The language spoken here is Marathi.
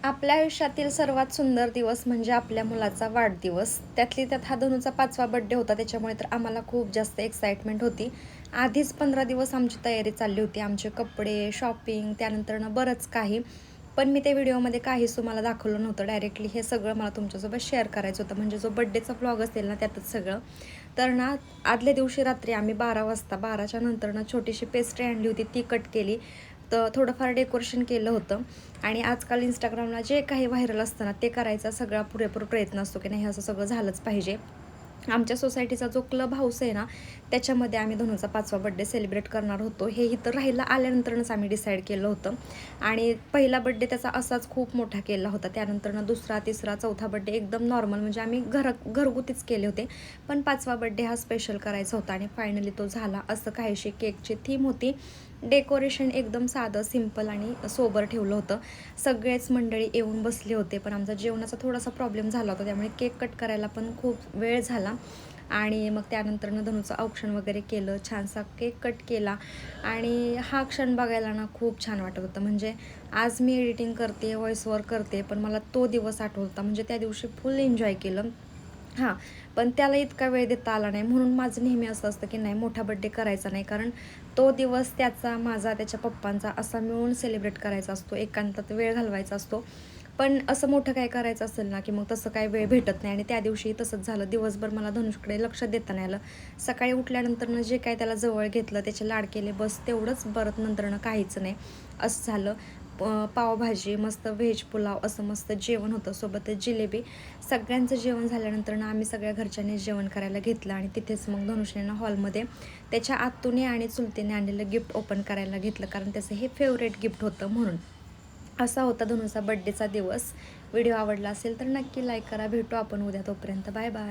आपल्या आयुष्यातील सर्वात सुंदर दिवस म्हणजे आपल्या मुलाचा वाढदिवस. त्यातली त्यात हा धनूचा 5वा बर्थडे होता. त्याच्यामुळे तर आम्हाला खूप जास्त एक्साइटमेंट होती. आधीच 15 दिवस आमची तयारी चालली होती. आमचे कपडे, शॉपिंग, त्यानंतरनं बरंच काही. पण मी त्या व्हिडिओमध्ये काहीच तुम्हाला दाखवलं नव्हतं. डायरेक्टली हे सगळं मला तुमच्यासोबत शेअर करायचं होतं. म्हणजे जो बर्थडेचा व्लॉग असेल ना, त्यातच सगळं. तर ना, आदल्या दिवशी रात्री आम्ही 12 वाजता 12च्या नंतरनं छोटीशी पेस्ट्री आणली होती, ती कट केली. तर थोडंफार डेकोरेशन केलं होतं. आणि आजकाल इंस्टाग्रामला जे काही व्हायरल असतं ना, ते करायचा सगळा पुरेपूर प्रयत्न असतो की नाही, असं सगळं झालंच पाहिजे. आमच्या सोसायटीचा जो क्लब हाऊस आहे ना, त्याच्यामध्ये आम्ही धनुचा 5वा बर्थडे सेलिब्रेट करणार होतो. हे इथं राहायला आल्यानंतरच आम्ही डिसाईड केलं होतं. आणि पहिला बर्थडे त्याचा असाच खूप मोठा केला होता. त्यानंतरनं दुसरा, तिसरा, चौथा बर्थडे एकदम नॉर्मल, म्हणजे आम्ही घरगुतीच केले होते. पण 5वा बर्थडे हा स्पेशल करायचा होता आणि फायनली तो झाला. असं काहीशी केकची थीम होती. डेकोरेशन एकदम साधं, सिंपल आणि सोबर ठेवलं होतं. सगळेच मंडळी येऊन बसले होते. पण आमचा जेवणाचा थोडासा प्रॉब्लेम झाला होता, त्यामुळे केक कट करायला पण खूप वेळ झाला. आणि मग त्यानंतरनं धनुचं औक्षण वगैरे केलं, छानसा केक कट केला. आणि हा क्षण बघायला ना खूप छान वाटत होतं. म्हणजे आज मी एडिटिंग करते, व्हॉइस ओव्हर करते, पण मला तो दिवस आठवत होता. म्हणजे त्या दिवशी फुल एन्जॉय केलं. हां, पण त्याला इतका वेळ देता आला नाही. म्हणून माझं नेहमी असं असतं की नाही, मोठा बर्थडे करायचा नाही. कारण तो दिवस त्याचा, माझा, त्याच्या पप्पांचा असा मिळून सेलिब्रेट करायचा असतो. एकांतात वेळ घालवायचा असतो. पण असं मोठं काय करायचं असेल ना, की मग तसं काही वेळ भेटत नाही. आणि त्या दिवशी तसंच झालं. दिवसभर मला धनुषकडे लक्ष देता नाही आलं. सकाळी उठल्यानंतरनं जे काही त्याला जवळ घेतलं, त्याचे लाड केले, बस तेवढंच. परत नंतरनं काहीच नाही, असं झालं. पावभाजी, मस्त व्हेज पुलाव, असं मस्त जेवण होतं, सोबतच जिलेबी. सगळ्यांचं जेवण झाल्यानंतर आम्ही सगळ्या घरच्यांनी जेवण करायला घेतलं. आणि तिथेच मग धनुषने हॉलमध्ये त्याच्या आत्तूने आणि चुलतीने आणलेलं गिफ्ट ओपन करायला घेतलं, कारण त्याचं हे फेवरेट गिफ्ट होतं म्हणून. असा होता धनुचा बड्डेचा दिवस. व्हिडिओ आवडला असेल तर नक्की लाईक करा. भेटू आपण उद्या. तोपर्यंत बाय बाय.